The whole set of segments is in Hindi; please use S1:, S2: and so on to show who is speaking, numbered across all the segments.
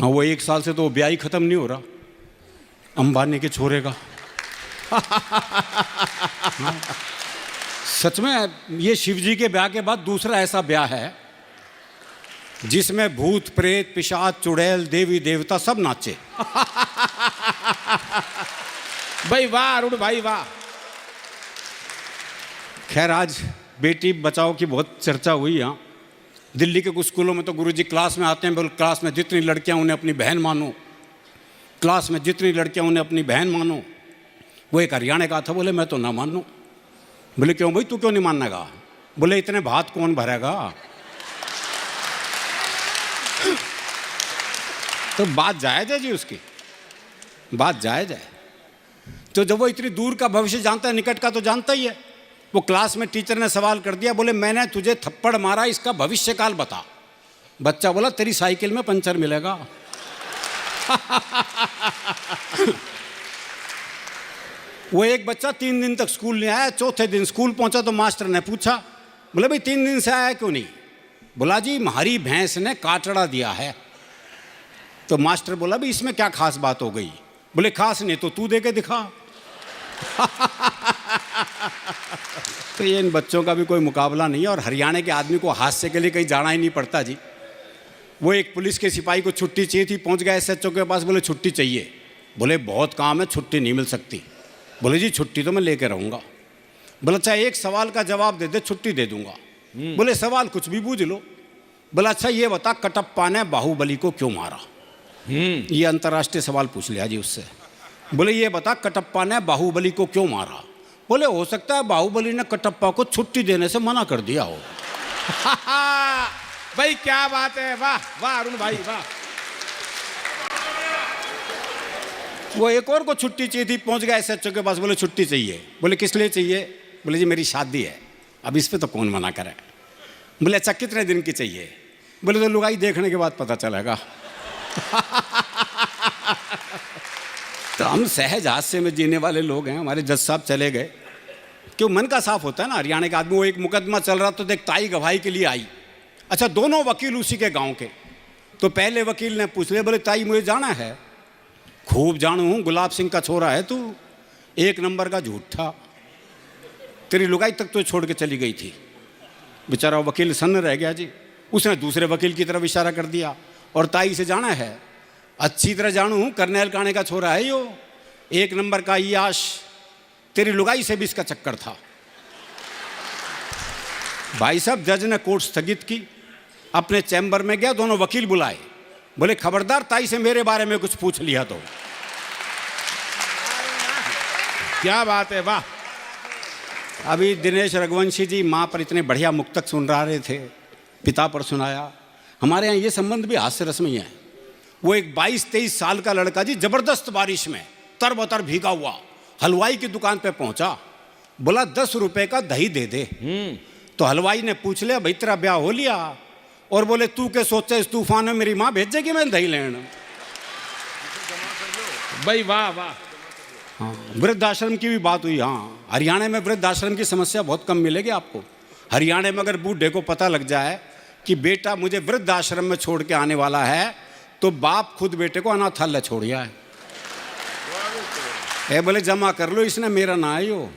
S1: हाँ, वो 1 साल से तो ब्याह ही खत्म नहीं हो रहा अंबानी के छोरे का। हाँ। सच में ये शिव जी के ब्याह के बाद दूसरा ऐसा ब्याह है जिसमें भूत प्रेत पिशाच चुड़ैल देवी देवता सब नाचे।
S2: भाई वाह अरुण भाई वाह।
S1: खैर आज बेटी बचाओ की बहुत चर्चा हुई। यहाँ दिल्ली के कुछ स्कूलों में तो गुरुजी क्लास में आते हैं, बोले क्लास में जितनी लड़कियां उन्हें अपनी बहन मानो, क्लास में जितनी लड़कियां उन्हें अपनी बहन मानो। वो एक हरियाणा का था, बोले मैं तो ना मानूं। बोले क्यों भाई, तू क्यों नहीं मानने का? बोले इतने भात कौन भरेगा। तो बात जायज है जी, उसकी बात जायज है। तो जब वो इतनी दूर का भविष्य जानता है, निकट का तो जानता ही है। वो क्लास में टीचर ने सवाल कर दिया, बोले मैंने तुझे थप्पड़ मारा, इसका भविष्य काल बता। बच्चा बोला तेरी साइकिल में पंचर मिलेगा। वो एक बच्चा 3 दिन तक स्कूल नहीं आया। चौथे दिन स्कूल पहुंचा तो मास्टर ने पूछा, बोले भाई 3 दिन से आया क्यों नहीं? बोला जी हमारी भैंस ने काटड़ा दिया है। तो मास्टर बोला भाई इसमें क्या खास बात हो गई? बोले खास नहीं तो तू दे के दिखा। तो ये इन बच्चों का भी कोई मुकाबला नहीं है। और हरियाणा के आदमी को हादसे के लिए कहीं जाना ही नहीं पड़ता जी। वो एक पुलिस के सिपाही को छुट्टी चाहिए थी, पहुंच गया SHO के पास, बोले छुट्टी चाहिए। बोले बहुत काम है, छुट्टी नहीं मिल सकती। बोले जी छुट्टी तो मैं लेके रहूँगा। बोला अच्छा एक सवाल का जवाब दे दे, छुट्टी दे दूंगा। बोले सवाल कुछ भी पूछ लो। बोला अच्छा ये बता कटप्पा ने बाहुबली को क्यों मारा? ये अंतर्राष्ट्रीय सवाल पूछ लिया जी उससे। बोले ये बता कटप्पा ने बाहुबली को क्यों मारा? बोले हो सकता है बाहुबली ने कटप्पा को छुट्टी देने से मना कर दिया हो।
S2: भाई क्या बात है, वाह वाह अरुण भाई वाह।
S1: वो एक और को छुट्टी चाहिए थी, पहुंच गया SHO के पास, बोले छुट्टी चाहिए। बोले किस लिए चाहिए? बोले जी मेरी शादी है। अब इस पे तो कौन मना करे। बोले अच्छा कितने दिन की चाहिए? बोले तो लुगाई देखने के बाद पता चलेगा। तो हम सहज हादसे में जीने वाले लोग हैं। हमारे जज साहब चले गए, क्यों मन का साफ होता है ना। हरियाणा के आदमी, वो एक मुकदमा चल रहा तो देख ताई गवाही के लिए आई। अच्छा दोनों वकील उसी के गांव के। तो पहले वकील ने पूछ लिया, बोले ताई मुझे जाना है। खूब जानू हूँ, गुलाब सिंह का छोरा है तू, 1 नंबर का झूठा, तेरी लुगाई तक तो छोड़ के चली गई थी। बेचारा वकील सन्न रह गया जी। उसने दूसरे वकील की तरफ इशारा कर दिया, और ताई से जाना है? अच्छी तरह जानू हूँ, करनैल काने का छोरा है यो, 1 नंबर का याश, तेरी लुगाई से भी इसका चक्कर था। भाई साहब जज ने कोर्ट स्थगित की, अपने चैम्बर में गया, दोनों वकील बुलाए। बोले खबरदार ताई से मेरे बारे में कुछ पूछ लिया तो।
S2: क्या बात है वाह।
S1: अभी दिनेश रघुवंशी जी माँ पर इतने बढ़िया मुक्तक सुन रहे थे, पिता पर सुनाया। हमारे यहाँ ये संबंध भी हास्य रस में ही है। वो एक 22-23 साल का लड़का जी जबरदस्त बारिश में तरबतर भीगा हुआ हलवाई की दुकान पे पहुंचा। बोला 10 रुपए का दही दे दे। तो हलवाई ने पूछ लिया भाई तेरा ब्याह हो लिया? और बोले तू के सोचे इस तूफान में मेरी माँ भेजेगी मैं दही लेना?
S2: भाई वाह वाह।
S1: हाँ वृद्धाश्रम की भी बात हुई। हाँ हरियाणा में वृद्धाश्रम की समस्या बहुत कम मिलेगी आपको। हरियाणा में अगर बूढ़े को पता लग जाए कि बेटा मुझे वृद्धाश्रम में छोड़ के आने वाला है, तो बाप खुद बेटे को अनाथालय छोड़िया है। बोले जमा कर लो, इसने मेरा ना है यो।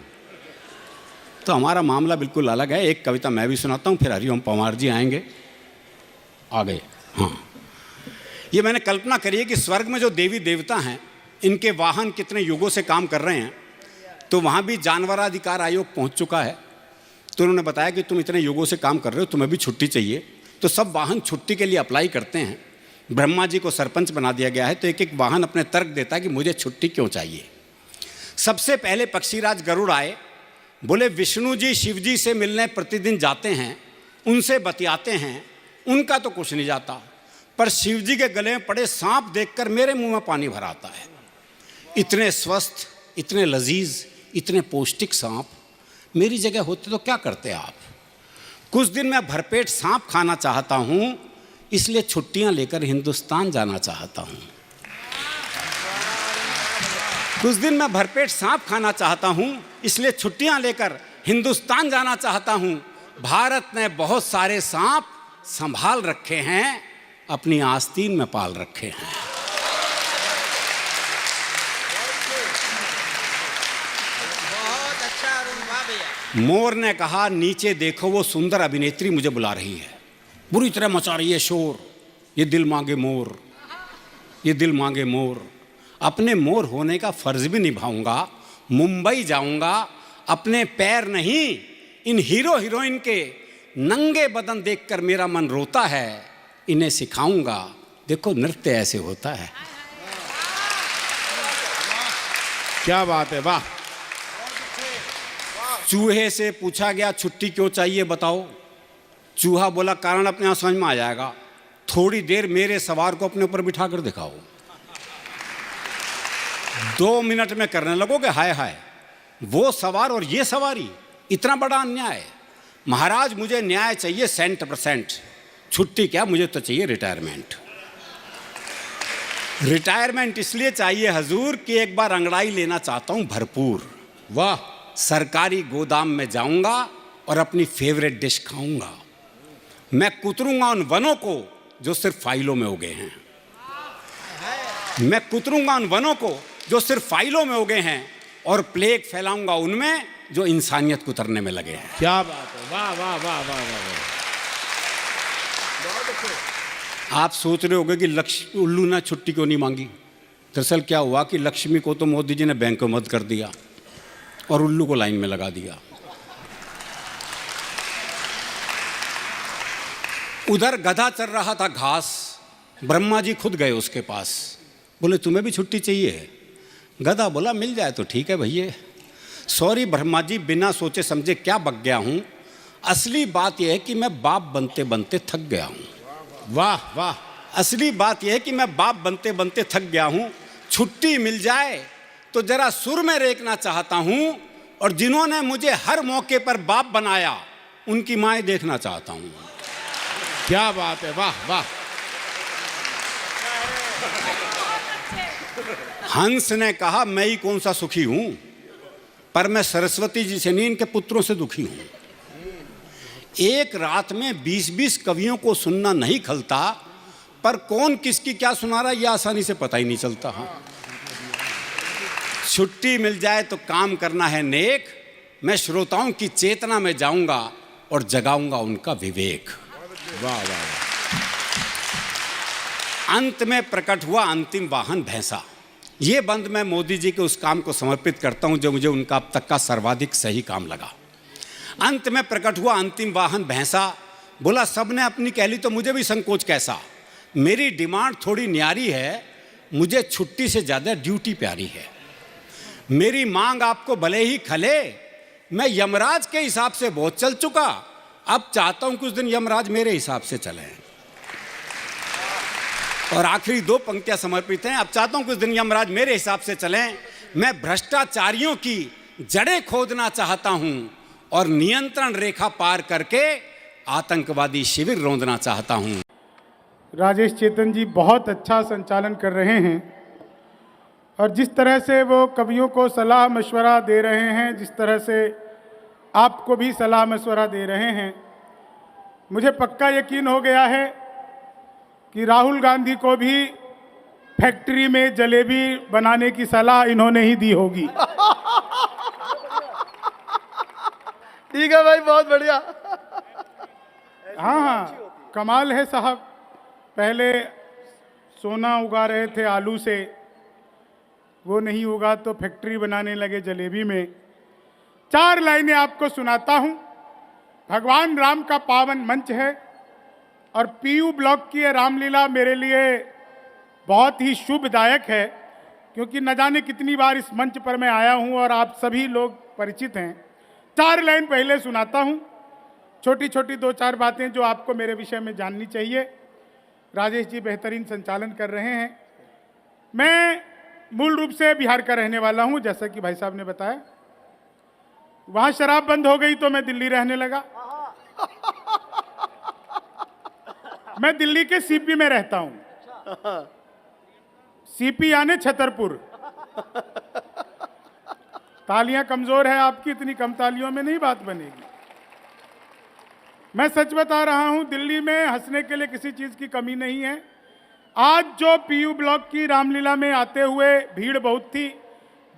S1: तो हमारा मामला बिल्कुल अलग है। एक कविता मैं भी सुनाता हूँ, फिर हरिओम पंवार जी आएंगे। आ गए। हाँ ये मैंने कल्पना करी है कि स्वर्ग में जो देवी देवता हैं, इनके वाहन कितने युगों से काम कर रहे हैं। तो वहाँ भी जानवराधिकार आयोग पहुँच चुका है। तो उन्होंने बताया कि तुम इतने युगों से काम कर रहे हो, तुम्हें भी छुट्टी चाहिए। तो सब वाहन छुट्टी के लिए अप्लाई करते हैं। ब्रह्मा जी को सरपंच बना दिया गया है, तो एक एक वाहन अपने तर्क देता है कि मुझे छुट्टी क्यों चाहिए। सबसे पहले पक्षीराज गरुड़ आए। बोले विष्णु जी शिव जी से मिलने प्रतिदिन जाते हैं, उनसे बतियाते हैं, उनका तो कुछ नहीं जाता, पर शिव जी के गले में पड़े सांप देखकर मेरे मुंह में पानी भर आता है। इतने स्वस्थ, इतने लजीज, इतने पौष्टिक सांप मेरी जगह होते तो क्या करते आप? कुछ दिन मैं भरपेट सांप खाना चाहता हूं, इसलिए छुट्टियां लेकर हिंदुस्तान जाना चाहता हूं। कुछ दिन मैं भरपेट सांप खाना चाहता हूं, इसलिए छुट्टियां लेकर हिंदुस्तान जाना चाहता हूं। भारत ने बहुत सारे सांप संभाल रखे हैं, अपनी आस्तीन में पाल रखे हैं।
S3: बहुत अच्छा अरुण, वाह भैया।
S1: मोर ने कहा, नीचे देखो वो सुंदर अभिनेत्री मुझे बुला रही है, बुरी तरह मचा रही है शोर। ये दिल मांगे मोर, ये दिल मांगे मोर। अपने मोर होने का फर्ज भी निभाऊंगा, मुंबई जाऊंगा, अपने पैर नहीं इन हीरो हीरोइन के नंगे बदन देखकर मेरा मन रोता है, इन्हें सिखाऊंगा, देखो नृत्य ऐसे होता है।
S2: क्या बात है, वाह।
S1: चूहे से पूछा गया छुट्टी क्यों चाहिए बताओ। चूहा बोला कारण अपने यहाँ समझ में आ जाएगा, थोड़ी देर मेरे सवार को अपने ऊपर बिठा कर दिखाओ। 2 मिनट में करने लगोगे हाय हाय, वो सवार और ये सवारी, इतना बड़ा अन्याय। महाराज मुझे न्याय चाहिए 100%, छुट्टी क्या, मुझे तो चाहिए रिटायरमेंट। रिटायरमेंट इसलिए चाहिए हजूर कि एक बार अंगड़ाई लेना चाहता हूं भरपूर।
S2: वाह,
S1: सरकारी गोदाम में जाऊंगा और अपनी फेवरेट डिश खाऊंगा। मैं कुतरूंगा उन वनों को जो सिर्फ फाइलों में उगे हैं। मैं कुतरूंगा उन वनों को जो सिर्फ फाइलों में उगे हैं और प्लेग फैलाऊंगा उनमें जो इंसानियत कुतरने में लगे हैं।
S2: क्या बात है, वाह वाह वाह वाह वाह।
S1: आप सोच रहे होंगे कि लक्ष्मी उल्लू ने छुट्टी क्यों नहीं मांगी। दरअसल क्या हुआ कि लक्ष्मी को तो मोदी जी ने बैंक में मत कर दिया और उल्लू को लाइन में लगा दिया। उधर गधा चल रहा था घास, ब्रह्मा जी खुद गए उसके पास, बोले तुम्हें भी छुट्टी चाहिए। गधा बोला मिल जाए तो ठीक है भैया। सॉरी ब्रह्मा जी, बिना सोचे समझे क्या बक गया हूँ, असली बात यह है कि मैं बाप बनते बनते थक गया हूँ।
S2: वाह वाह,
S1: असली बात यह है कि मैं बाप बनते बनते थक गया हूँ, छुट्टी मिल जाए तो जरा सुर में रेखना चाहता हूँ, और जिन्होंने मुझे हर मौके पर बाप बनाया उनकी माएँ देखना चाहता हूँ।
S2: क्या बात है, वाह वाह।
S1: हंस ने कहा मैं ही कौन सा सुखी हूं, पर मैं सरस्वती जी से नहीं इनके पुत्रों से दुखी हूं। एक रात में 20-20 कवियों को सुनना नहीं खलता, पर कौन किसकी क्या सुना रहा है यह आसानी से पता ही नहीं चलता। हाँ, छुट्टी मिल जाए तो काम करना है नेक, मैं श्रोताओं की चेतना में जाऊंगा और जगाऊंगा उनका विवेक।
S2: वाह वाह।
S1: अंत में प्रकट हुआ अंतिम वाहन भैंसा। ये बंद मैं मोदी जी के उस काम को समर्पित करता हूं जो मुझे उनका अब तक का सर्वाधिक सही काम लगा। अंत में प्रकट हुआ अंतिम वाहन भैंसा। बोला सबने अपनी कह ली तो मुझे भी संकोच कैसा। मेरी डिमांड थोड़ी न्यारी है, मुझे छुट्टी से ज़्यादा ड्यूटी प्यारी है। मेरी मांग आपको भले ही खले, मैं यमराज के हिसाब से बहुत चल चुका, अब चाहता हूं कुछ दिन यमराज मेरे हिसाब से चलें। और आखिरी 2 पंक्तियां समर्पित हैं। अब चाहता हूं कुछ दिन यमराज मेरे हिसाब से चलें, मैं भ्रष्टाचारियों की जड़ें खोदना चाहता हूं और नियंत्रण रेखा पार करके आतंकवादी शिविर रौंदना चाहता हूं।
S4: राजेश चेतन जी बहुत अच्छा संचालन कर रहे हैं, और जिस तरह से वो कवियों को सलाह मशवरा दे रहे हैं, जिस तरह से आपको भी सलाह मशवरा दे रहे हैं, मुझे पक्का यकीन हो गया है कि राहुल गांधी को भी फैक्ट्री में जलेबी बनाने की सलाह इन्होंने ही दी होगी।
S3: ठीक है भाई, बहुत बढ़िया।
S4: हाँ हाँ, कमाल है साहब। पहले सोना उगा रहे थे आलू से, वो नहीं उगा तो फैक्ट्री बनाने लगे जलेबी में। 4 लाइनें आपको सुनाता हूँ। भगवान राम का पावन मंच है और पीयू ब्लॉक की ये रामलीला मेरे लिए बहुत ही शुभदायक है, क्योंकि न जाने कितनी बार इस मंच पर मैं आया हूँ और आप सभी लोग परिचित हैं। 4 लाइन पहले सुनाता हूँ, छोटी छोटी 2-4 बातें जो आपको मेरे विषय में जाननी चाहिए। राजेश जी बेहतरीन संचालन कर रहे हैं। मैं मूल रूप से बिहार का रहने वाला हूँ, जैसा कि भाई साहब ने बताया। वहाँ शराब बंद हो गई तो मैं दिल्ली रहने लगा। मैं दिल्ली के सीपी में रहता हूँ। सीपी यानी छतरपुर। तालियां कमजोर है आपकी, इतनी कम तालियों में नहीं बात बनेगी। मैं सच बता रहा हूं, दिल्ली में हंसने के लिए किसी चीज की कमी नहीं है। आज जो पीयू ब्लॉक की रामलीला में आते हुए भीड़ बहुत थी,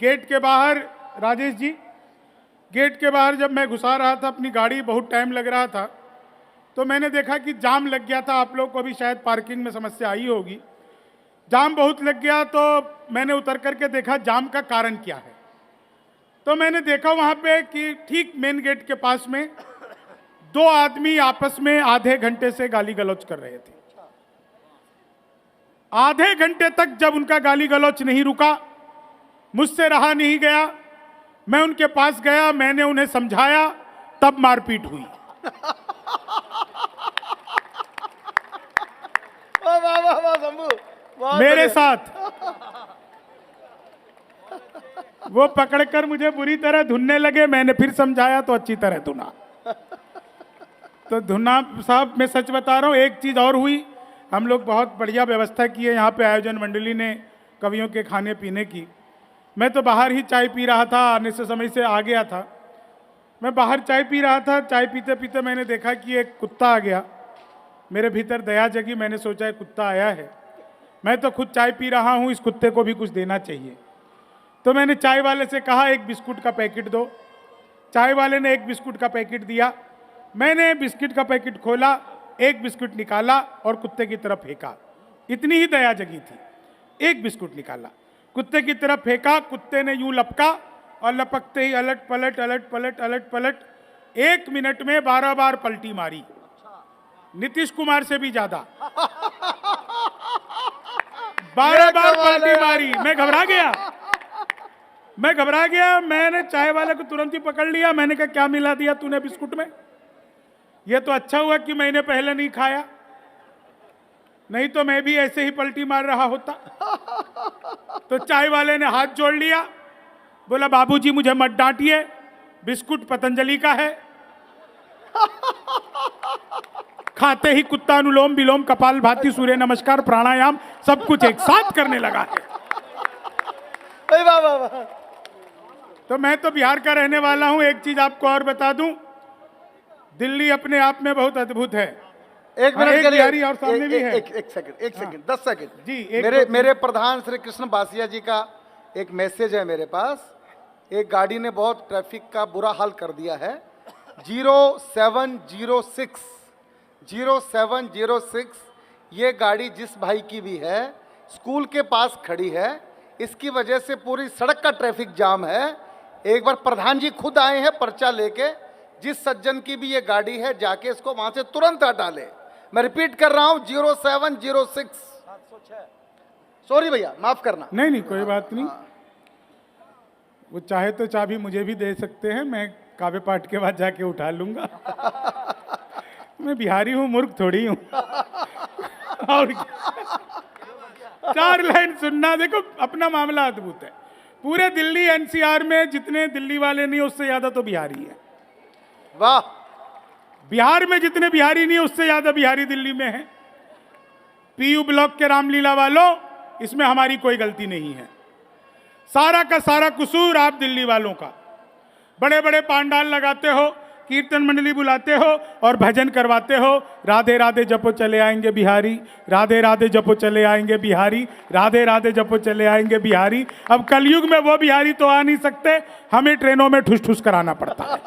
S4: गेट के बाहर, राजेश जी, गेट के बाहर जब मैं घुसा रहा था अपनी गाड़ी, बहुत टाइम लग रहा था, तो मैंने देखा कि जाम लग गया था। आप लोग को भी शायद पार्किंग में समस्या आई होगी। जाम बहुत लग गया, तो मैंने उतर करके देखा जाम का कारण क्या है। तो मैंने देखा वहां पे कि ठीक मेन गेट के पास में दो आदमी आपस में आधे घंटे से गाली गलौज कर रहे थे। आधे घंटे तक जब उनका गाली गलौज नहीं रुका, मुझसे रहा नहीं गया, मैं उनके पास गया, मैंने उन्हें समझाया, तब मारपीट हुई।
S5: वाह वाह वाह वाह शंभू, बहुत
S4: मेरे
S5: बढ़िया।
S4: साथ वो पकड़कर मुझे बुरी तरह धुनने लगे। मैंने फिर समझाया तो अच्छी तरह धुना। तो धुना साहब, मैं सच बता रहा हूँ, एक चीज और हुई। हम लोग बहुत बढ़िया व्यवस्था की है यहाँ पे, आयोजन मंडली ने, कवियों के खाने पीने की। मैं तो बाहर ही चाय पी रहा था, आने से समय से आ गया था। मैं बाहर चाय पी रहा था, चाय पीते पीते मैंने देखा कि एक कुत्ता आ गया। मेरे भीतर दया जगी, मैंने सोचा है कुत्ता आया है, मैं तो खुद चाय पी रहा हूँ, इस कुत्ते को भी कुछ देना चाहिए। तो मैंने चाय वाले से कहा एक बिस्कुट का पैकेट दो। चाय वाले ने एक बिस्कुट का पैकेट दिया। मैंने बिस्किट का पैकेट खोला, एक बिस्कुट निकाला और कुत्ते की तरफ फेंका। इतनी ही दया जगी थी। एक बिस्कुट निकाला, कुत्ते की तरफ फेंका, कुत्ते ने यूं लपका और लपकते ही अलट पलट अलट पलट अलट पलट 1 मिनट में 12 बार पलटी मारी, नीतीश कुमार से भी ज्यादा। 12 बार पलटी मारी। मैं घबरा गया। मैंने चाय वाले को तुरंत ही पकड़ लिया। मैंने कहा क्या मिला दिया तूने बिस्कुट में? ये तो अच्छा हुआ कि मैंने पहले नहीं खाया, नहीं तो मैं भी ऐसे ही पलटी मार रहा होता। तो चाय वाले ने हाथ जोड़ लिया, बोला बाबूजी मुझे मत डांटिए, बिस्कुट पतंजलि का है। खाते ही कुत्ता अनुलोम विलोम कपाल भाती सूर्य नमस्कार प्राणायाम सब कुछ एक साथ करने लगा है।
S5: वाह वाह वाह।
S4: तो मैं तो बिहार का रहने वाला हूं। एक चीज आपको और बता दूं, दिल्ली अपने आप में बहुत अद्भुत है।
S5: एक मिनट के लिए
S4: बिहारी और सामने भी है।
S5: एक सेकंड 10 सेकंड
S4: जी,
S5: मेरे प्रधान श्री कृष्ण बासिया जी का एक मैसेज है मेरे पास। एक गाड़ी ने बहुत ट्रैफिक का बुरा हाल कर दिया है। 0706 ये गाड़ी जिस भाई की भी है, स्कूल के पास खड़ी है, इसकी वजह से पूरी सड़क का ट्रैफिक जाम है। एक बार प्रधान जी खुद आए हैं पर्चा लेके, जिस सज्जन की भी ये गाड़ी है जाके इसको वहां से तुरंत हटा ले। मैं रिपीट कर रहा हूं 0706। सॉरी भैया, माफ करना।
S4: नहीं कोई बात नहीं। वो चाहे तो चाबी मुझे भी दे सकते हैं, मैं काव्य पाठ के बाद जाके उठा लूंगा। मैं बिहारी हूँ, मूर्ख थोड़ी हूँ। और 4 लाइन सुनना। देखो अपना मामला अद्भुत है। पूरे दिल्ली एनसीआर में जितने दिल्ली वाले नहीं उससे ज्यादा तो बिहारी है।
S5: वाह।
S4: बिहार में जितने बिहारी नहीं उससे ज्यादा बिहारी दिल्ली में है। पीयू ब्लॉक के रामलीला वालों, इसमें हमारी कोई गलती नहीं है। सारा का सारा कसूर आप दिल्ली वालों का। बड़े बड़े पांडाल लगाते हो, कीर्तन मंडली बुलाते हो और भजन करवाते हो, राधे राधे जपो चले आएंगे बिहारी, राधे राधे जपो चले आएंगे बिहारी, राधे राधे जपो चले आएंगे बिहारी। अब कलयुग में वो बिहारी तो आ नहीं सकते, हमें ट्रेनों में ठुस ठुस कराना पड़ता है।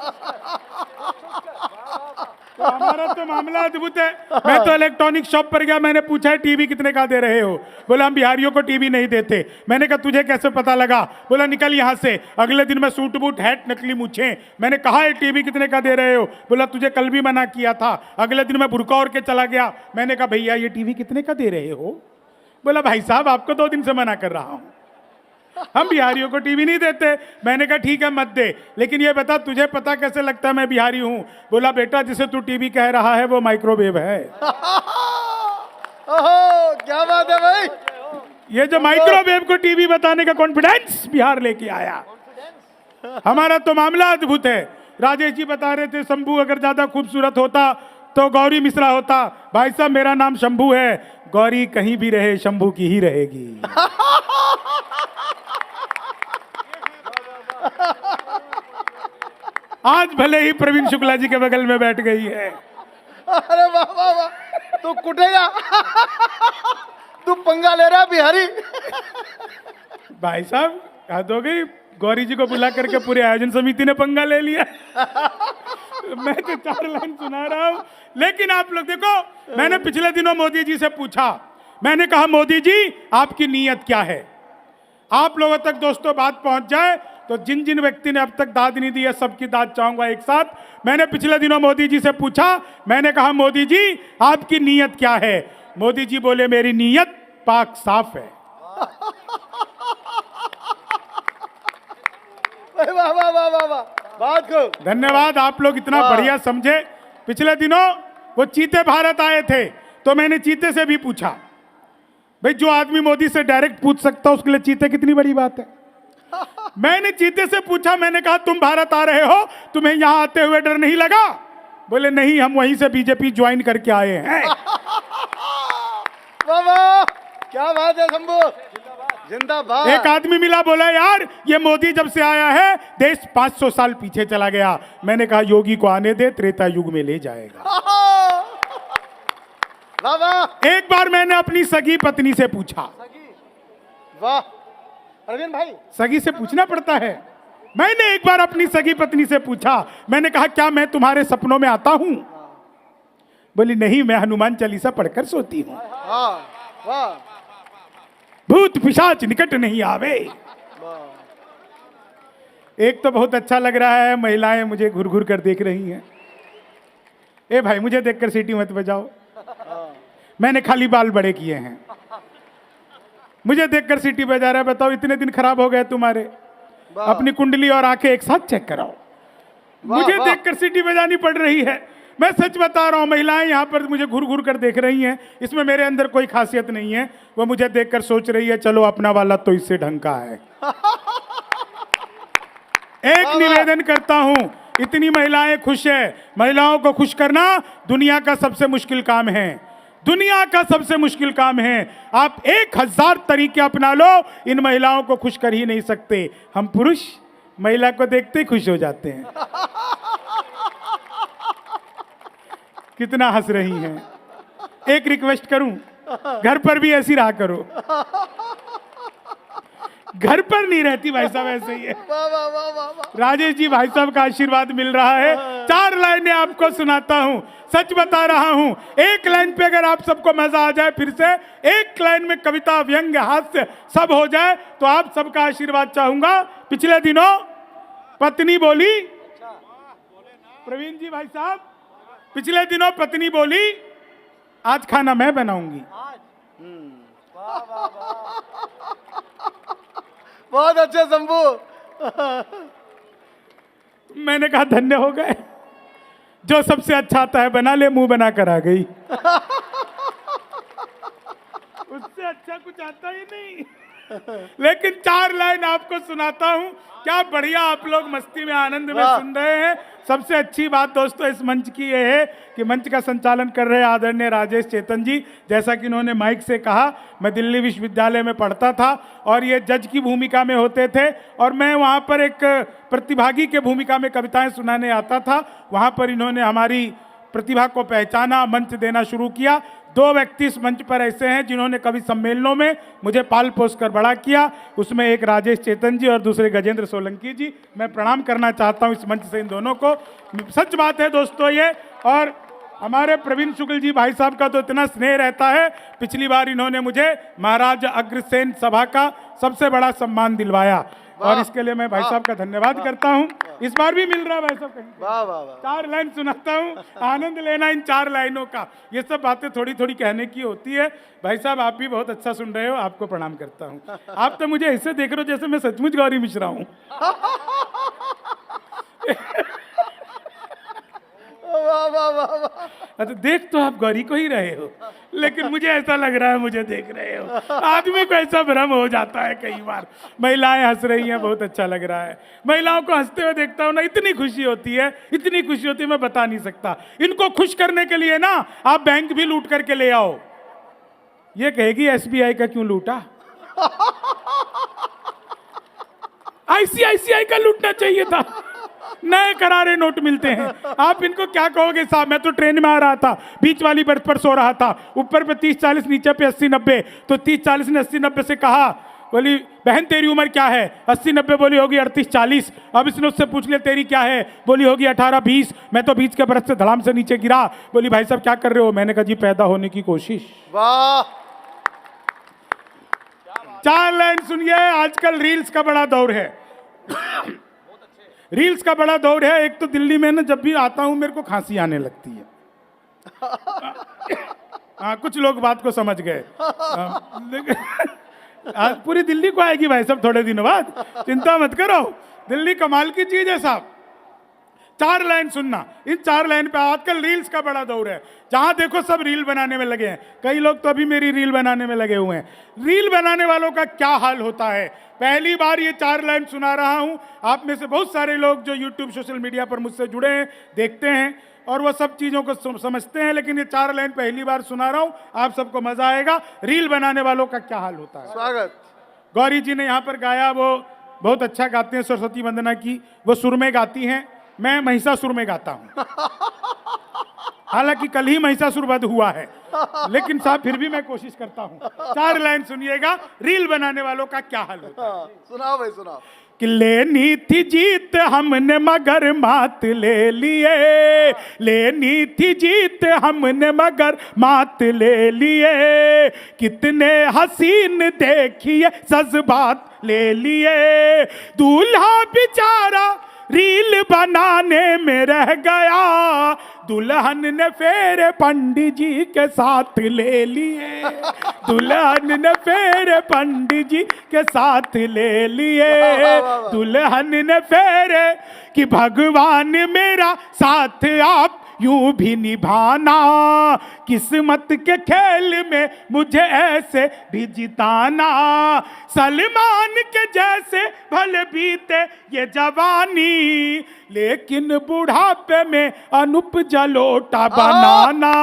S4: तो हमारा तो मामला अद्भुत है। मैं तो इलेक्ट्रॉनिक शॉप पर गया, मैंने पूछा टीवी कितने का दे रहे हो? बोला हम बिहारियों को टीवी नहीं देते। मैंने कहा तुझे कैसे पता लगा? बोला निकल यहाँ से। अगले दिन मैं सूट बूट हैट नकली मूछें। मैंने कहा ये टीवी कितने का दे रहे हो? बोला तुझे कल भी मना किया था। अगले दिन मैं बुर्का ओढ़ के चला गया। मैंने कहा भैया ये टीवी कितने का दे रहे हो? बोला भाई साहब आपको 2 दिन से मना कर रहा हूं, हम बिहारियों को टीवी नहीं देते। मैंने कहा ठीक है मत दे, लेकिन ये बता तुझे पता कैसे लगता है मैं बिहारी हूं? बोला बेटा जिसे तू टीवी कह रहा है वो माइक्रोवेव है।
S5: ओहो, क्या बात है भाई।
S4: ये जो माइक्रोवेव को टीवी बताने का कॉन्फिडेंस बिहार लेके आया। हमारा तो मामला अद्भुत है। राजेश जी बता रहे थे शंभू अगर ज्यादा खूबसूरत होता तो गौरी मिश्रा होता। भाई साहब मेरा नाम शंभू है, गौरी कहीं भी रहे शंभू की ही रहेगी। आज भले ही प्रवीण शुक्ला जी के बगल में बैठ गई है,
S5: अरे वाह वाह वाह, तू कुटेगा। तू पंगा ले रहा बिहारी।
S4: भाई साहब हद हो गई, गौरी जी को बुला करके पूरे आयोजन समिति ने पंगा ले लिया। मैं तो 4 लाइन सुना रहा हूं, लेकिन आप लोग देखो, मैंने पिछले दिनों मोदी जी से पूछा, मैंने कहा मोदी जी आपकी नीयत क्या है। आप लोगों तक दोस्तों बात पहुंच जाए तो जिन जिन व्यक्ति ने अब तक दाद नहीं दी है सबकी दाद चाहूंगा एक साथ। मैंने पिछले दिनों मोदी जी से पूछा, मैंने कहा मोदी जी आपकी नीयत क्या है। मोदी जी बोले मेरी नीयत पाक साफ है।
S5: वाह वाह वाह वाह वाह, बात को
S4: धन्यवाद, आप लोग इतना बढ़िया समझे। पिछले दिनों वो चीते भारत आए थे तो मैंने चीते से भी पूछा, भाई जो आदमी मोदी से डायरेक्ट पूछ सकता उसके लिए चीते कितनी बड़ी बात है। मैंने चीते से पूछा, मैंने कहा तुम भारत आ रहे हो, तुम्हें यहां आते हुए डर नहीं लगा। बोले नहीं, हम वहीं से बीजेपी ज्वाइन करके आए हैं।
S5: वाह वाह, क्या बात है शंभू, जिंदाबाद।
S4: एक आदमी मिला, बोला यार ये मोदी जब से आया है देश 500 साल पीछे चला गया। मैंने कहा योगी को आने दे, त्रेता युग में ले जाएगा।
S5: वाह वाह।
S4: एक बार मैंने अपनी सगी पत्नी से पूछा,
S5: वाह अरविंद भाई,
S4: सगी से पूछना पड़ता है। मैंने एक बार अपनी सगी पत्नी से पूछा, मैंने कहा क्या मैं तुम्हारे सपनों में आता हूं। बोली नहीं, मैं हनुमान चालीसा पढ़कर सोती हूं।
S5: हाँ वाह,
S4: भूत पिशाच निकट नहीं आवे। एक तो बहुत अच्छा लग रहा है, महिलाएं मुझे घुर घुर कर देख रही हैं। ए भाई मुझे देखकर सीटी मत बजाओ, मैंने खाली बाल बड़े किए हैं। मुझे देखकर सीटी बजा रहा है, बताओ इतने दिन खराब हो गए तुम्हारे, अपनी कुंडली और आंखें एक साथ चेक कराओ। मुझे देखकर सीटी बजानी पड़ रही है। मैं सच बता रहा हूं, महिलाएं यहां पर मुझे घुर घुर कर देख रही हैं। इसमें मेरे अंदर कोई खासियत नहीं है, वो मुझे देखकर सोच रही है चलो अपना वाला तो इससे ढंग का है। एक निवेदन करता हूं, इतनी महिलाएं खुश है, महिलाओं को खुश करना दुनिया का सबसे मुश्किल काम है। दुनिया का सबसे मुश्किल काम है। आप 1000 तरीके अपना लो, इन महिलाओं को खुश कर ही नहीं सकते। हम पुरुष महिला को देखते ही खुश हो जाते हैं। कितना हंस रही हैं। एक रिक्वेस्ट करूं, घर पर भी ऐसी रहा करो। घर पर नहीं रहती भाई साहब, ऐसे ही है।
S5: वाह वाह वाह वाह वाह।
S4: राजेश जी भाई साहब का आशीर्वाद मिल रहा है। 4 लाइनें आपको सुनाता हूं, सच बता रहा हूं। एक लाइन पे अगर आप सबको मजा आ जाए, फिर से एक लाइन में कविता, व्यंग्य, हास्य सब हो जाए तो आप सबका आशीर्वाद चाहूंगा। पिछले दिनों पत्नी बोली, प्रवीण जी भाई साहब, पिछले दिनों पत्नी बोली आज खाना मैं बनाऊंगी।
S5: बहुत अच्छे शंभू।
S4: मैंने कहा धन्य हो गए, जो सबसे अच्छा आता है बना ले, मुंह बना कर आ गई। उससे अच्छा कुछ आता ही नहीं। लेकिन 4 लाइन आपको सुनाता हूं, क्या बढ़िया आप लोग मस्ती में, आनंद में सुन रहे हैं। सबसे अच्छी बात दोस्तों इस मंच की ये है कि मंच का संचालन कर रहे आदरणीय राजेश चेतन जी। जैसा कि इन्होंने माइक से कहा, मैं दिल्ली विश्वविद्यालय में पढ़ता था और ये जज की भूमिका में होते थे और मैं वहाँ पर एक प्रतिभागी के भूमिका में कविताएं सुनाने आता था। वहाँ पर इन्होंने हमारी प्रतिभा को पहचाना, मंच देना शुरू किया। 2 व्यक्ति इस मंच पर ऐसे हैं जिन्होंने कवि सम्मेलनों में मुझे पाल पोस कर बड़ा किया। उसमें एक राजेश चेतन जी और दूसरे गजेंद्र सोलंकी जी। मैं प्रणाम करना चाहता हूं इस मंच से इन दोनों को। सच बात है दोस्तों ये। और हमारे प्रवीण शुक्ल जी भाई साहब का तो इतना स्नेह रहता है, पिछली बार इन्होंने मुझे महाराज अग्रसेन सभा का सबसे बड़ा सम्मान दिलवाया और इसके लिए मैं भाई साहब का धन्यवाद करता हूं। इस बार भी मिल रहा है भाई साहब कहीं।
S5: वाह वाह वाह।
S4: 4 लाइन सुनाता हूं, आनंद लेना इन 4 लाइनों का। ये सब बातें थोड़ी थोड़ी कहने की होती है। भाई साहब आप भी बहुत अच्छा सुन रहे हो, आपको प्रणाम करता हूं। आप तो मुझे ऐसे देख रहे हो जैसे मैं सचमुच गौरी मिश्रा हूं।
S5: वाह वाह वाह वाह।
S4: तो देख तो आप गौरी को ही रहे हो, लेकिन मुझे ऐसा लग रहा है मुझे देख रहे हो। आदमी को ऐसा भ्रम हो जाता है कई बार। महिलाएं हंस रही हैं, बहुत अच्छा लग रहा है। महिलाओं को हंसते हुए देखता हूं ना, इतनी खुशी होती है, इतनी खुशी होती है मैं बता नहीं सकता। इनको खुश करने के लिए ना आप बैंक भी लूट करके ले आओ। ये कहेगी SBI का क्यों लूटा, ICICI का लूटना चाहिए था। नए करारे नोट मिलते हैं। आप इनको क्या कहोगे साहब? मैं तो ट्रेन में आ रहा था, बीच वाली बर्थ पर सो रहा था, ऊपर पे 30-40, नीचे पे 80-90, तो 30-40 ने 80-90 से कहा, बोली बहन तेरी उम्र क्या है? 80-90 बोली होगी 38-40। अब इसने उससे पूछ लिया तेरी क्या है? बोली होगी 18-20। मैं तो बीच के बरस से धड़ाम से नीचे गिरा। बोली भाई साहब क्या कर रहे हो? मैंने कहा जी पैदा होने की कोशिश।
S5: वाह,
S4: 4 लाइन सुनिए। आजकल रील्स का बड़ा दौर है। रील्स का बड़ा दौर है। एक तो दिल्ली में ना जब भी आता हूं मेरे को खांसी आने लगती है। हाँ, कुछ लोग बात को समझ गए। आज पूरी दिल्ली को आएगी भाई साहब थोड़े दिनों बाद, चिंता मत करो। दिल्ली कमाल की चीज है साहब। 4 लाइन सुनना। इन 4 लाइन पे आजकल रील्स का बड़ा दौर है। जहां देखो सब रील बनाने में लगे हैं। कई लोग तो अभी मेरी रील बनाने में लगे हुए हैं। रील बनाने वालों का क्या हाल होता है? पहली बार ये 4 लाइन सुना रहा हूं। आप में से बहुत सारे लोग जो यूट्यूब सोशल मीडिया पर मुझसे जुड़े हैं, देखते हैं और वो सब चीजों को समझते हैं, लेकिन ये 4 लाइन पहली बार सुना रहा हूं। आप सबको मजा आएगा। रील बनाने वालों का क्या हाल होता है।
S5: स्वागत।
S4: गौरी जी ने यहाँ पर गाया, वो बहुत अच्छा गाते हैं, सरस्वती वंदना की। वो सुर में गाती हैं, मैं महिषासुर में गाता हूँ। हालांकि कल ही महिषासुर वध हुआ है, लेकिन साहब फिर भी मैं कोशिश करता हूँ। 4 लाइन सुनिएगा, रील बनाने वालों का क्या हाल होता है।
S5: सुनाओ भाई, सुनाओ।
S4: कि लेनी थी जीत हमने मगर मात ले लिए, लेनी थी जीत हमने मगर मात ले लिए, कितने हसीन देखिए जज्बात ले लिए, दूल्हा बेचारा रील बनाने में रह गया, दुल्हन ने फेरे पंडित जी के साथ ले लिए, दुल्हन ने फेरे पंडित जी के साथ ले लिए, दुल्हन ने फेरे कि भगवान मेरा साथ आप यूं भी निभाना, किस्मत के खेल में मुझे ऐसे भी जिताना, सलमान के जैसे भले बीते ये जवानी, लेकिन बुढ़ापे में अनुप जलोटा बनाना,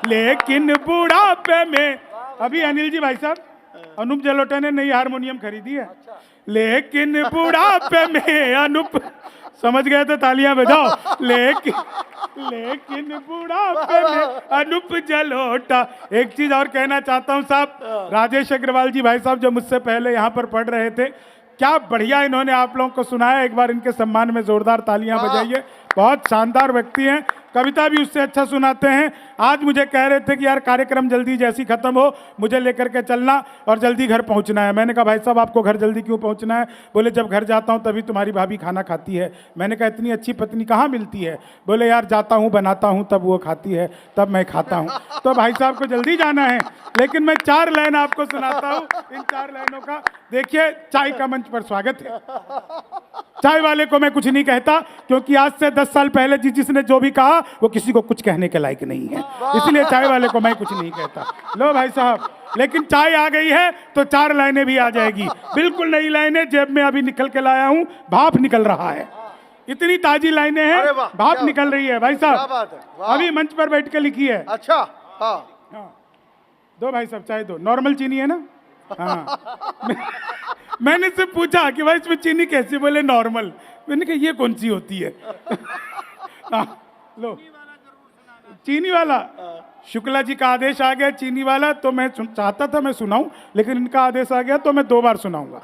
S4: लेकिन बुढ़ापे में। अभी अनिल जी भाई साहब, अनुप जलोटा ने नई हारमोनियम खरीदी है। लेकिन बुढ़ापे में अनुप, समझ गए तो तालियां बजाओ। लेकिन बुढ़ापे में अनुप जलोटा। एक चीज और कहना चाहता हूं साहब, राजेश अग्रवाल जी भाई साहब जो मुझसे पहले यहाँ पर पढ़ रहे थे, क्या बढ़िया इन्होंने आप लोगों को सुनाया। एक बार इनके सम्मान में जोरदार तालियां बजाइए। बहुत शानदार व्यक्ति हैं, कविता भी उससे अच्छा सुनाते हैं। आज मुझे कह रहे थे कि यार कार्यक्रम जल्दी जैसी खत्म हो मुझे लेकर के चलना और जल्दी घर पहुंचना है। मैंने कहा भाई साहब आपको घर जल्दी क्यों पहुंचना है? बोले जब घर जाता हूं तभी तुम्हारी भाभी खाना खाती है। मैंने कहा इतनी अच्छी पत्नी कहाँ मिलती है? बोले यार जाता हूँ बनाता हूँ तब वो खाती है तब मैं खाता हूँ। तो भाई साहब को जल्दी जाना है, लेकिन मैं 4 लाइन आपको सुनाता हूँ। इन 4 लाइनों का देखिए, चाय का मंच पर स्वागत है। चाय वाले को मैं कुछ नहीं कहता, क्योंकि आज से 10 साल पहले जिसने जो भी कहा वो किसी को कुछ कहने के लायक नहीं है, इसलिए चाय वाले को मैं कुछ नहीं कहता। लो भाई साहब, लेकिन चाय आ गई है तो 4 लाइनें भी आ जाएगी। बिल्कुल नई लाइनें जेब में अभी निकल के लाया हूं, भाप निकल रहा है। इतनी ताजी लाइनें हैं, भाप निकल रही है भाई साहब। अभी मंच पर बैठ के लिखी है।
S5: अच्छा, हाँ
S4: दो भाई साहब चाय दो। नॉर्मल चीनी है ना? हाँ। मैंने से पूछा कि भाई इसमें चीनी कैसी? बोले नॉर्मल। मैंने कहा ये कौन सी होती है? लो चीनी वाला। शुक्ला जी का आदेश आ गया चीनी वाला, तो मैं चाहता था मैं सुनाऊं, लेकिन इनका आदेश आ गया तो मैं 2 बार सुनाऊंगा।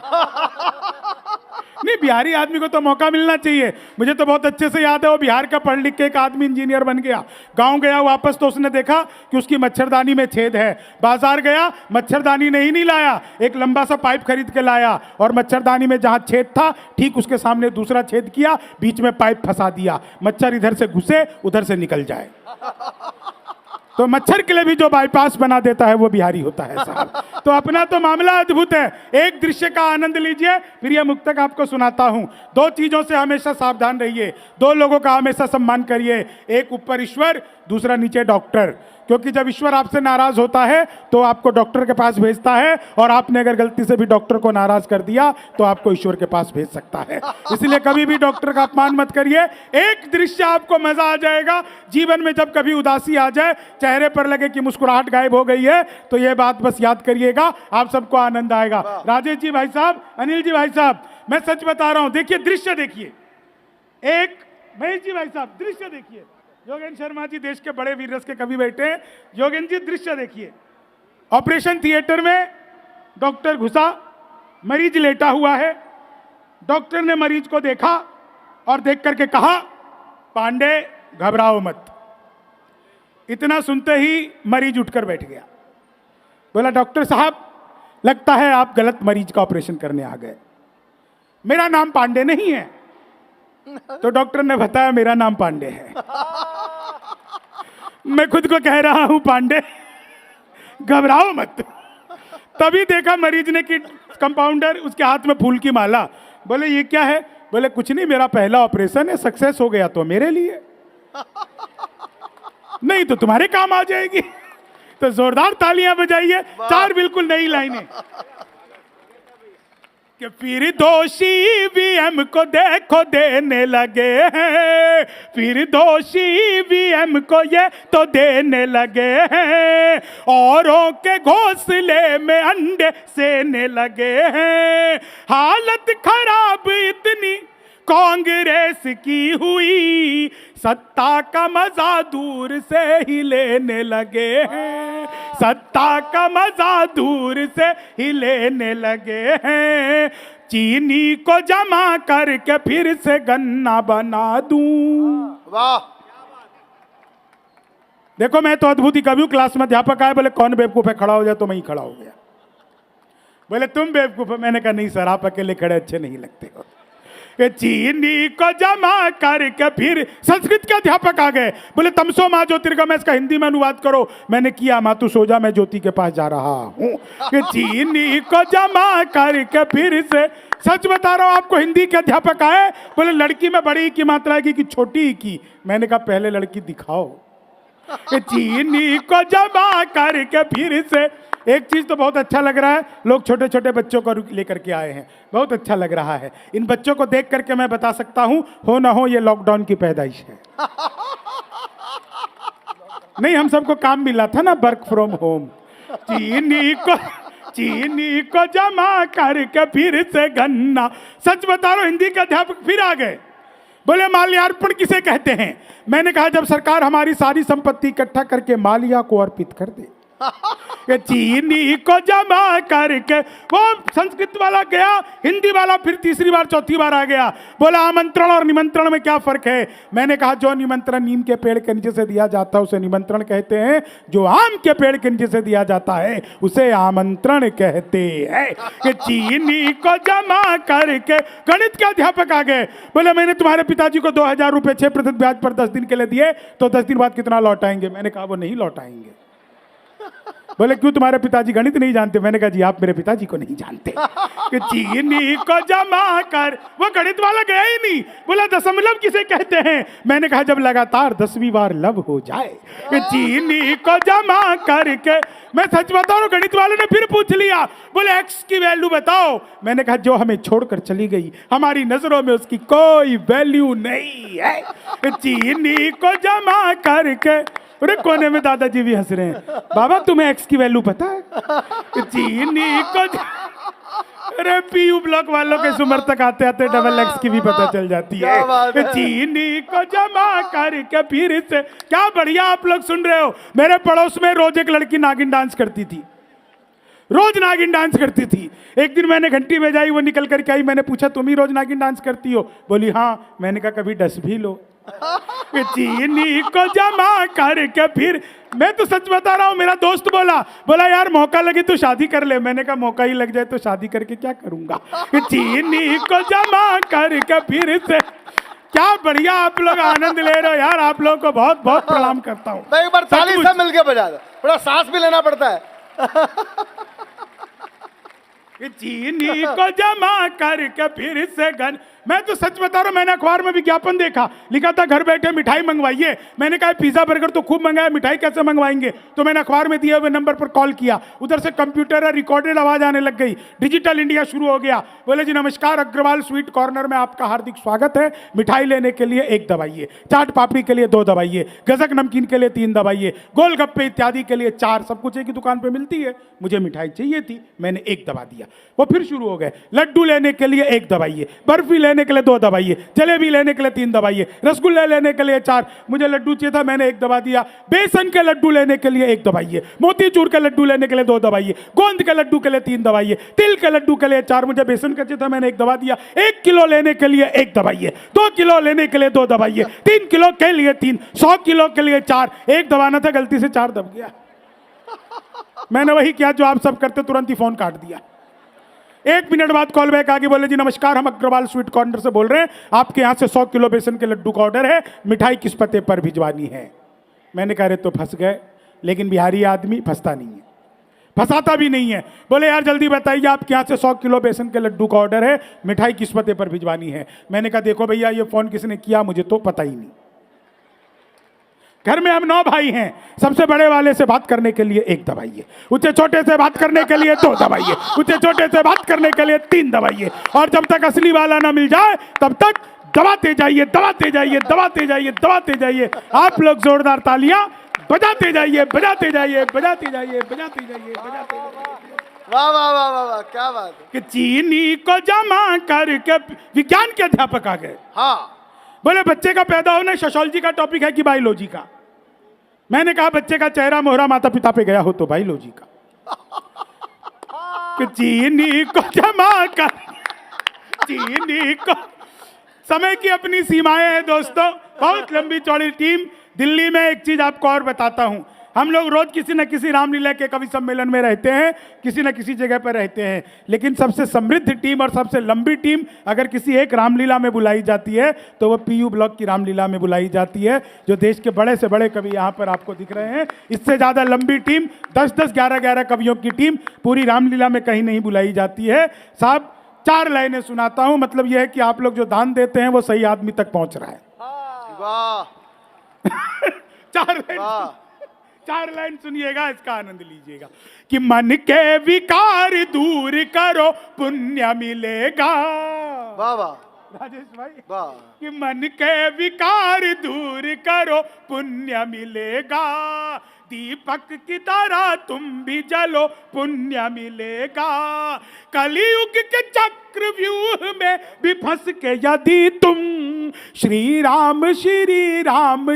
S4: नहीं, बिहारी आदमी को तो मौका मिलना चाहिए। मुझे तो बहुत अच्छे से याद है, वो बिहार का पढ़ लिख के एक आदमी इंजीनियर बन गया। गांव गया वापस तो उसने देखा कि उसकी मच्छरदानी में छेद है। बाजार गया, मच्छरदानी नहीं लाया, एक लंबा सा पाइप खरीद के लाया और मच्छरदानी में जहां छेद था ठीक उसके सामने दूसरा छेद किया, बीच में पाइप फंसा दिया, मच्छर इधर से घुसे उधर से निकल जाए। तो मच्छर के लिए भी जो बाईपास बना देता है वो बिहारी होता है साहब। तो अपना तो मामला अद्भुत है। एक दृश्य का आनंद लीजिए, फिर यह मुक्तक आपको सुनाता हूं। 2 चीजों से हमेशा सावधान रहिए, 2 लोगों का हमेशा सम्मान करिए, एक ऊपर ईश्वर, दूसरा नीचे डॉक्टर। क्योंकि जब ईश्वर आपसे नाराज होता है तो आपको डॉक्टर के पास भेजता है, और आपने अगर गलती से भी डॉक्टर को नाराज कर दिया तो आपको ईश्वर के पास भेज सकता है। इसलिए कभी भी डॉक्टर का अपमान मत करिए। एक दृश्य आपको मजा आ जाएगा जीवन में, जब कभी उदासी आ जाए, चेहरे पर लगे कि मुस्कुराहट गायब हो गई है, तो यह बात बस याद करिएगा, आप सबको आनंद आएगा। राजेश जी भाई साहब, अनिल जी भाई साहब, मैं सच बता रहा हूं, देखिए दृश्य देखिए। एक महेश जी भाई साहब दृश्य देखिए, योगेंद्र शर्मा जी देश के बड़े वीर रस के कवि बैठे हैं। योगेंद्र जी दृश्य देखिए, ऑपरेशन थिएटर में डॉक्टर घुसा, मरीज लेटा हुआ है, डॉक्टर ने मरीज को देखा और देख करके कहा, पांडे घबराओ मत। इतना सुनते ही मरीज उठकर बैठ गया, बोला डॉक्टर साहब लगता है आप गलत मरीज का ऑपरेशन करने आ गए, मेरा नाम पांडे नहीं है। तो डॉक्टर ने बताया मेरा नाम पांडे है, मैं खुद को कह रहा हूं पांडे घबराओ मत। तभी देखा मरीज ने कि कंपाउंडर उसके हाथ में फूल की माला, बोले ये क्या है? बोले कुछ नहीं, मेरा पहला ऑपरेशन है, सक्सेस हो गया तो मेरे लिए, नहीं तो तुम्हारे काम आ जाएगी। तो जोरदार तालियां बजाइए, चार बिल्कुल नई लाइनें कि फिर दोषी भी हमको देखो देने लगे हैं, फिर दोषी भी हमको ये तो देने लगे हैं, औरों के घोंसले में अंडे सेने लगे हैं। हालत खराब इतनी कांग्रेस की हुई, सत्ता का मजा दूर से ही लेने लगे हैं, सत्ता का मजा दूर से ही लेने लगे हैं। चीनी को जमा करके फिर से गन्ना बना दूं।
S5: वाह,
S4: देखो मैं तो अद्भुत ही कवि हूं। क्लास में अध्यापक आए, बोले कौन बेवकूफ है, खड़ा हो जाए, तो मैं ही खड़ा हो गया। बोले तुम बेवकूफ हो, मैंने कहा नहीं सर, आप अकेले खड़े अच्छे नहीं लगते हो। चीनी को जमा करके फिर संस्कृत के अध्यापक आ गए, बोले तमसो माँ ज्योतिर्गमय, मैं इसका हिंदी में अनुवाद करो। मैंने किया, माँ तू सो जा, मैं ज्योति के पास जा रहा हूँ। चीनी को जमा करके फिर से, सच बता रहा हूँ आपको, हिंदी के अध्यापक आए, बोले लड़की में बड़ी की मात्रा की कि छोटी की। मैंने कहा पहले लड़की दिखाओ। चीनी को जमा करके फिर से, एक चीज तो बहुत अच्छा लग रहा है, लोग छोटे छोटे बच्चों को लेकर के आए हैं, बहुत अच्छा लग रहा है। इन बच्चों को देख करके मैं बता सकता हूं, हो ना हो ये लॉकडाउन की पैदाइश है। नहीं, हम सबको काम मिला था ना, वर्क फ्रॉम होम। चीनी को जमा करके फिर से गन्ना, सच बता रहा हूं, हिंदी के अध्यापक फिर आ गए, बोले माल्यार्पण किसे कहते हैं? मैंने कहा जब सरकार हमारी सारी संपत्ति इकट्ठा करके मालिया को अर्पित कर दे। चीनी को जमा करके, वो संस्कृत वाला गया, हिंदी वाला फिर तीसरी बार चौथी बार आ गया, बोला आमंत्रण और निमंत्रण में क्या फर्क है? मैंने कहा जो निमंत्रण नीम के पेड़ के नीचे से दिया जाता है उसे निमंत्रण कहते हैं, जो आम के पेड़ के नीचे से दिया जाता है उसे आमंत्रण कहते हैं। कि चीनी को जमा करके, गणित के अध्यापक आ गए, बोले मैंने तुम्हारे पिताजी को 2000 रुपये 6% ब्याज पर 10 दिन के लिए दिए, तो 10 दिन बाद कितना लौटाएंगे? मैंने कहा वो नहीं लौटाएंगे। बोले क्यों, तुम्हारे पिताजी गणित नहीं जानते? मैंने कहा जी आप मेरे पिताजी को नहीं जानते। कि चीनी को जमा कर, वो गणित वाला गया ही नहीं, बोला दशमलव किसे कहते हैं? मैंने कहा जब लगातार 10वीं बार लब हो जाए। कि चीनी को जमा करके, मैं सच बता रहा हूं, गणित वाले ने फिर पूछ लिया, बोले एक्स की वैल्यू बताओ। मैंने कहा जो हमें छोड़कर चली गई, हमारी नजरों में उसकी कोई वैल्यू नहीं है। चीनी को जमा करके, अरे कोने में दादाजी भी हंस रहे हैं, बाबा तुम्हें एक्स की वैल्यू पता है? चीनी को, अरे पीयू ब्लॉक वालों के सुमर तक आते आते डबल एक्स की भी पता चल जाती है। चीनी को जमा करके फिर से, क्या बढ़िया आप लोग सुन रहे हो। मेरे पड़ोस में रोज एक लड़की नागिन डांस करती थी, रोज नागिन डांस करती थी। एक दिन मैंने घंटी बजाई, वो निकल करके आई, मैंने पूछा तुम ही रोज नागिन डांस करती हो? बोली हाँ। मैंने कहा कभी डस भी लो। चीनी को जमा करके फिर, मैं तो सच बता रहा हूं, मेरा दोस्त बोला यार मौका लगे तो शादी कर ले। मैंने कहा मौका ही लग जाए तो शादी करके क्या करूंगा। चीनी को जमा करके फिर से, क्या बढ़िया आप लोग आनंद ले रहे हो यार, आप लोगों को बहुत बहुत प्रणाम करता हूँ।
S5: तो एक बार ताली से मिलके बजा दो, थोड़ा सांस भी लेना पड़ता है।
S4: चीनी को जमा करके फिर से गन, मैं तो सच बता रहा हूं, मैंने अखबार में विज्ञापन देखा, लिखा था घर बैठे मिठाई मंगवाइए। मैंने कहा पिज्जा बर्गर तो खूब मंगाया, मिठाई कैसे मंगवाएंगे? तो मैंने अखबार में दिए हुए नंबर पर कॉल किया, उधर से कंप्यूटर और रिकॉर्डेड आवाज आने लग गई, डिजिटल इंडिया शुरू हो गया। बोले जी नमस्कार, अग्रवाल स्वीट कॉर्नर में आपका हार्दिक स्वागत है, मिठाई लेने के लिए 1 दबाइए, चाट पापड़ी के लिए 2 दबाइए, गजक नमकीन के लिए 3 दबाइए, गोलगप्पे इत्यादि के लिए 4, सब कुछ एक ही दुकान पर मिलती है। मुझे मिठाई चाहिए थी, मैंने 1 दबा दिया। वो फिर शुरू हो गए, लड्डू लेने के लिए 1 दबाइए, बर्फी लेने के लिए 2 दबाइए, जलेबी लेने के लिए 3 दबाइए, रसगुल्ले लेने के लिए 4, मुझे लड्डू चाहिए था मैंने 1 दबा दिया, बेसन के लड्डू लेने के लिए 1 दबाइए, मोतीचूर के लड्डू लेने के लिए 2 दबाइए, गोंद के लड्डू के लिए 3 दबाइए, तिल के लड्डू के लिए 4, मुझे बेसन का चाहिए था मैंने 1 दबा दिया, 1 किलो लेने के लिए 1 दबाइए, 2 किलो लेने के लिए 2 दबाइए, 3 किलो के लिए 3, 100 किलो के लिए 4, 1 दबाना था गलती से 4 दब गया। मैंने वही किया जो आप सब करते, तुरंत ही फोन काट दिया। 1 मिनट बाद कॉल बैक आगे, बोले जी नमस्कार, हम अग्रवाल स्वीट कॉर्नर से बोल रहे हैं, आपके यहाँ से 100 किलो बेसन के लड्डू का ऑर्डर है, मिठाई किस पते पर भिजवानी है। मैंने कहा रे तो फंस गए, लेकिन बिहारी आदमी फंसता नहीं है, फंसाता भी नहीं है। बोले यार जल्दी बताइए आपके यहाँ से 100 किलो बेसन के लड्डू का ऑर्डर है, मिठाई किस पते पर भिजवानी है। मैंने कहा देखो भैया ये फोन किसने किया मुझे तो पता ही नहीं, घर में हम 9 भाई हैं, सबसे बड़े वाले से बात करने के लिए 1 दबाइए, उससे छोटे से बात करने के लिए 2 दबाइए, उससे छोटे से बात करने के लिए 3 दबाइए, और जब तक असली वाला ना मिल जाए तब तक दबाते जाइए, दबाते जाइए, दबाते जाइए, दबाते जाइए। आप लोग जोरदार तालियां बजाते जाइए, बजाते जाइए, बजाते जाइए, बजाते जाइए, बजाते जाइए।
S5: वाह वाह वाह वाह वाह, क्या बात है।
S4: कि चीनी को जमा करके विज्ञान के अध्यापक आ गए।
S5: हाँ,
S4: बोले बच्चे का पैदा होना सोशियोलॉजी का टॉपिक है कि बायोलॉजी का। मैंने कहा बच्चे का चेहरा मोहरा माता पिता पे गया हो तो बायोलॉजी का। कि चीनी को जमा कर, चीनी को, समय की अपनी सीमाएं हैं दोस्तों, बहुत लंबी चौड़ी टीम। दिल्ली में एक चीज आपको और बताता हूं, हम लोग रोज किसी न किसी रामलीला के कवि सम्मेलन में रहते हैं, किसी न किसी जगह पर रहते हैं, लेकिन सबसे समृद्ध टीम और सबसे लंबी टीम अगर किसी एक रामलीला में बुलाई जाती है तो वो पीयू ब्लॉक की रामलीला में बुलाई जाती है, जो देश के बड़े से बड़े कवि यहाँ पर आपको दिख रहे हैं। इससे ज़्यादा लंबी टीम 10-10, 11-11 कवियों की टीम पूरी रामलीला में कहीं नहीं बुलाई जाती है। साहब 4 लाइनें सुनाता हूँ, मतलब यह है कि आप लोग जो दान देते हैं वो सही आदमी तक पहुँच रहा है।
S5: वाह
S4: 4 लाइन सुनिएगा, इसका आनंद लीजिएगा। कि मन के विकार दूर करो पुण्य मिलेगा।
S5: वाह वाह
S4: राजेश भाई,
S5: वाह।
S4: कि मन के विकार दूर करो पुण्य मिलेगा, दीपक की तरह तुम भी जलो पुण्य मिलेगा, कलयुग के चक्रव्यूह में भी फंस के यदि तुम श्री राम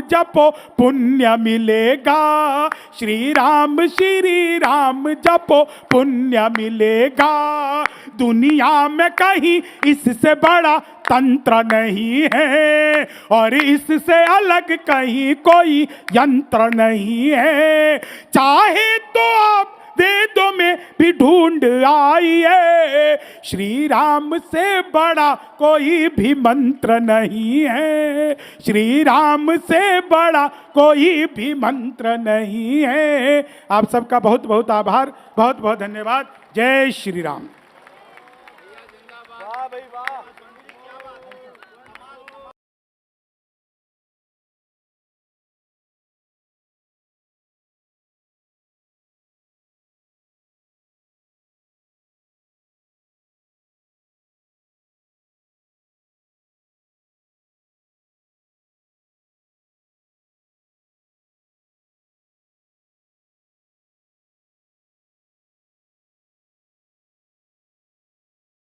S4: जपो पुण्य मिलेगा, श्री राम जपो पुण्य मिलेगा। दुनिया में कहीं इससे बड़ा तंत्र नहीं है और इससे अलग कहीं कोई यंत्र नहीं है, चाहे तो आप वेदों में भी ढूंढ आइए, श्री राम से बड़ा कोई भी मंत्र नहीं है, श्री राम से बड़ा कोई भी मंत्र नहीं है। आप सबका बहुत बहुत आभार, बहुत बहुत धन्यवाद। जय श्री राम।
S5: वाह भाई वाह।